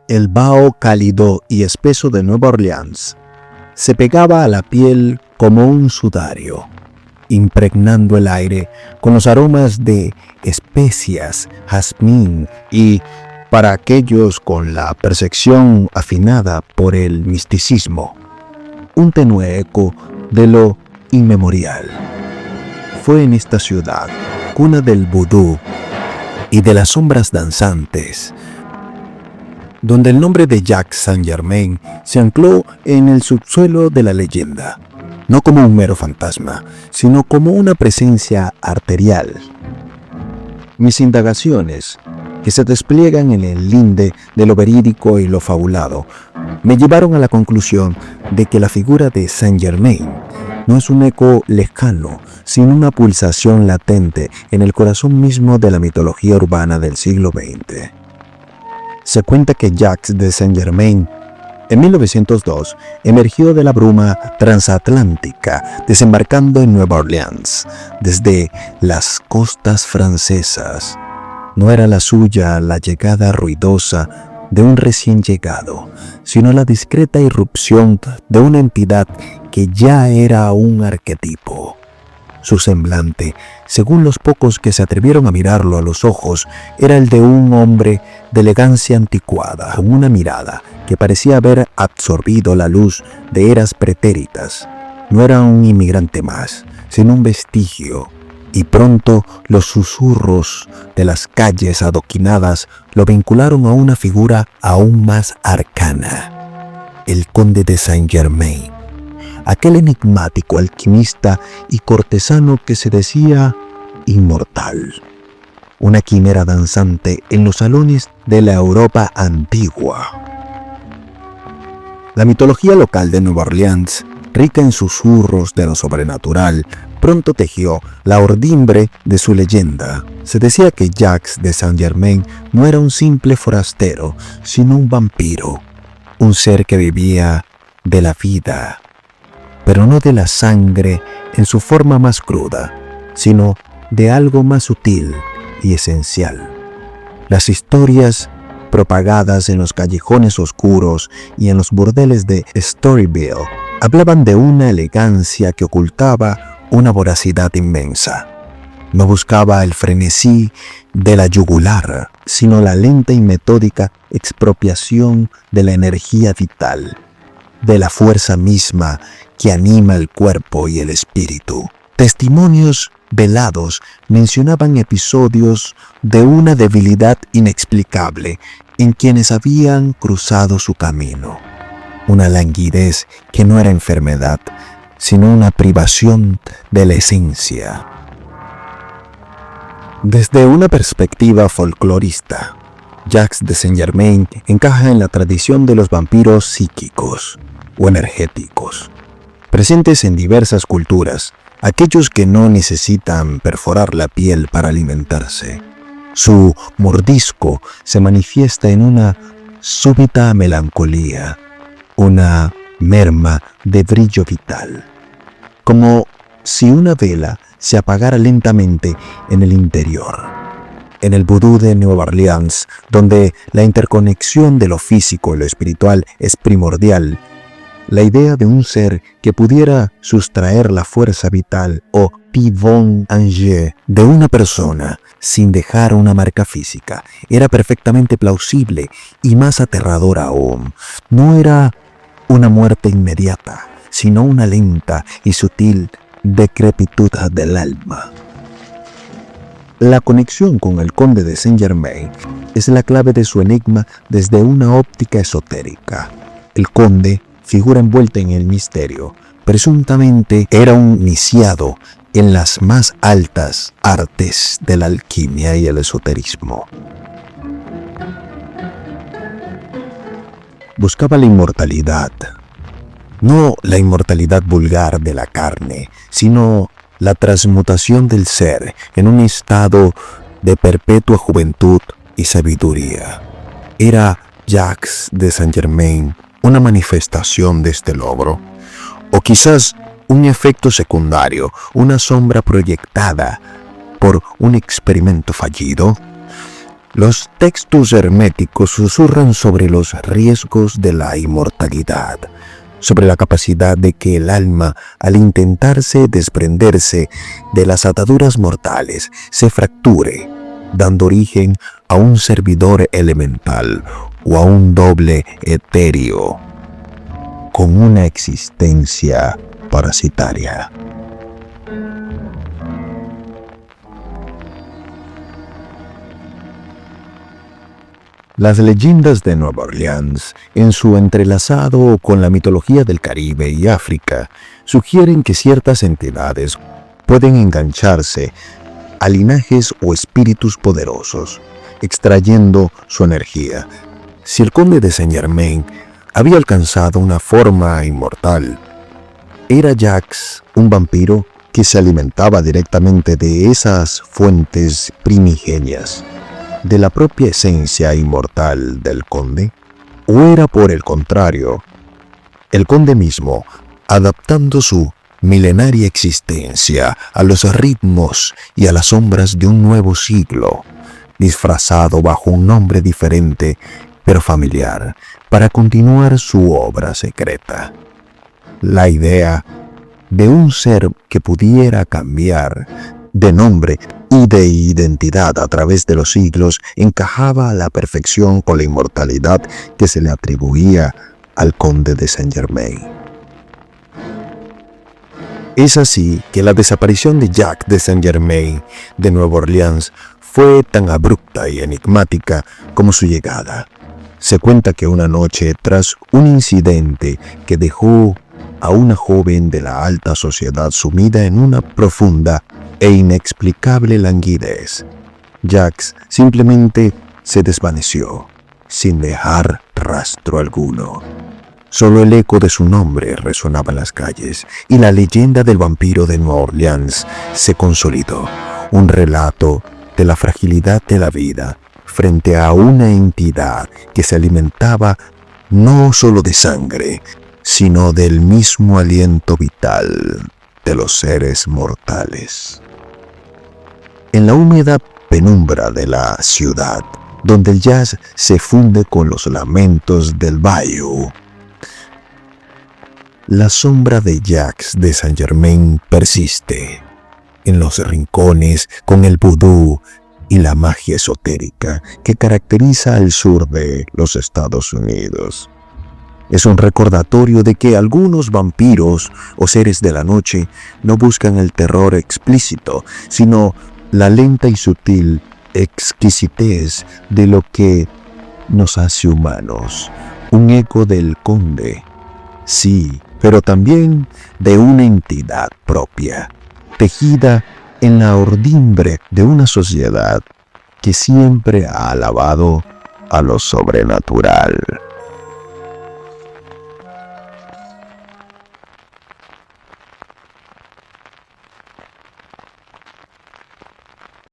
El vaho cálido y espeso de Nueva Orleans se pegaba a la piel como un sudario, impregnando el aire con los aromas de especias, jazmín y, para aquellos con la percepción afinada por el misticismo, un tenue eco de lo inmemorial. Fue en esta ciudad, cuna del vudú y de las sombras danzantes, donde el nombre de Jacques Saint-Germain se ancló en el subsuelo de la leyenda, no como un mero fantasma, sino como una presencia arterial. Mis indagaciones, que se despliegan en el linde de lo verídico y lo fabulado, me llevaron a la conclusión de que la figura de Saint-Germain no es un eco lejano, sino una pulsación latente en el corazón mismo de la mitología urbana del siglo XX. Se cuenta que Jacques de Saint-Germain, en 1902, emergió de la bruma transatlántica, desembarcando en Nueva Orleans, desde las costas francesas. No era la suya la llegada ruidosa de un recién llegado, sino la discreta irrupción de una entidad que ya era un arquetipo. Su semblante, según los pocos que se atrevieron a mirarlo a los ojos, era el de un hombre de elegancia anticuada, con una mirada que parecía haber absorbido la luz de eras pretéritas. No era un inmigrante más, sino un vestigio, y pronto los susurros de las calles adoquinadas lo vincularon a una figura aún más arcana: el conde de Saint-Germain, aquel enigmático alquimista y cortesano que se decía inmortal, una quimera danzante en los salones de la Europa antigua. La mitología local de Nueva Orleans, rica en susurros de lo sobrenatural, pronto tejió la ordimbre de su leyenda. Se decía que Jacques de Saint-Germain no era un simple forastero, sino un vampiro, un ser que vivía de la vida, pero no de la sangre en su forma más cruda, sino de algo más sutil y esencial. Las historias propagadas en los callejones oscuros y en los burdeles de Storyville hablaban de una elegancia que ocultaba una voracidad inmensa. No buscaba el frenesí de la yugular, sino la lenta y metódica expropiación de la energía vital, de la fuerza misma que anima el cuerpo y el espíritu. Testimonios velados mencionaban episodios de una debilidad inexplicable en quienes habían cruzado su camino, una languidez que no era enfermedad, sino una privación de la esencia. Desde una perspectiva folclorista, Jacques de Saint-Germain encaja en la tradición de los vampiros psíquicos o energéticos, presentes en diversas culturas, aquellos que no necesitan perforar la piel para alimentarse. Su mordisco se manifiesta en una súbita melancolía, una merma de brillo vital, como si una vela se apagara lentamente en el interior. En el vudú de Nueva Orleans, donde la interconexión de lo físico y lo espiritual es primordial, la idea de un ser que pudiera sustraer la fuerza vital o pivot ange de una persona sin dejar una marca física era perfectamente plausible y más aterradora aún. No era una muerte inmediata, sino una lenta y sutil decrepitud del alma. La conexión con el conde de Saint-Germain es la clave de su enigma desde una óptica esotérica. El conde, figura envuelta en el misterio, presuntamente era un iniciado en las más altas artes de la alquimia y el esoterismo. Buscaba la inmortalidad, no la inmortalidad vulgar de la carne, sino la transmutación del ser en un estado de perpetua juventud y sabiduría. ¿Era Jacques de Saint-Germain una manifestación de este logro? ¿O quizás un efecto secundario, una sombra proyectada por un experimento fallido? Los textos herméticos susurran sobre los riesgos de la inmortalidad, sobre la capacidad de que el alma, al intentarse desprenderse de las ataduras mortales, se fracture, dando origen a un servidor elemental o a un doble etéreo, con una existencia parasitaria. Las leyendas de Nueva Orleans, en su entrelazado con la mitología del Caribe y África, sugieren que ciertas entidades pueden engancharse a linajes o espíritus poderosos, extrayendo su energía. Si el conde de Saint-Germain había alcanzado una forma inmortal, ¿era Jacques un vampiro que se alimentaba directamente de esas fuentes primigenias, de la propia esencia inmortal del conde? ¿O era, por el contrario, el conde mismo, adaptando su milenaria existencia a los ritmos y a las sombras de un nuevo siglo, disfrazado bajo un nombre diferente pero familiar, para continuar su obra secreta? La idea de un ser que pudiera cambiar de nombre y de identidad a través de los siglos encajaba a la perfección con la inmortalidad que se le atribuía al conde de Saint-Germain. Es así que la desaparición de Jacques de Saint-Germain de Nueva Orleans fue tan abrupta y enigmática como su llegada. Se cuenta que una noche, tras un incidente que dejó a una joven de la alta sociedad sumida en una profunda e inexplicable languidez, Jacques simplemente se desvaneció, sin dejar rastro alguno. Solo el eco de su nombre resonaba en las calles y la leyenda del vampiro de Nueva Orleans se consolidó, un relato de la fragilidad de la vida frente a una entidad que se alimentaba no solo de sangre, sino del mismo aliento vital de los seres mortales. En la húmeda penumbra de la ciudad, donde el jazz se funde con los lamentos del bayou, la sombra de Jacques de Saint-Germain persiste en los rincones con el vudú y la magia esotérica que caracteriza al sur de los Estados Unidos. Es un recordatorio de que algunos vampiros o seres de la noche no buscan el terror explícito, sino la lenta y sutil exquisitez de lo que nos hace humanos. Un eco del conde, sí, pero también de una entidad propia, tejida en la urdimbre de una sociedad que siempre ha alabado a lo sobrenatural.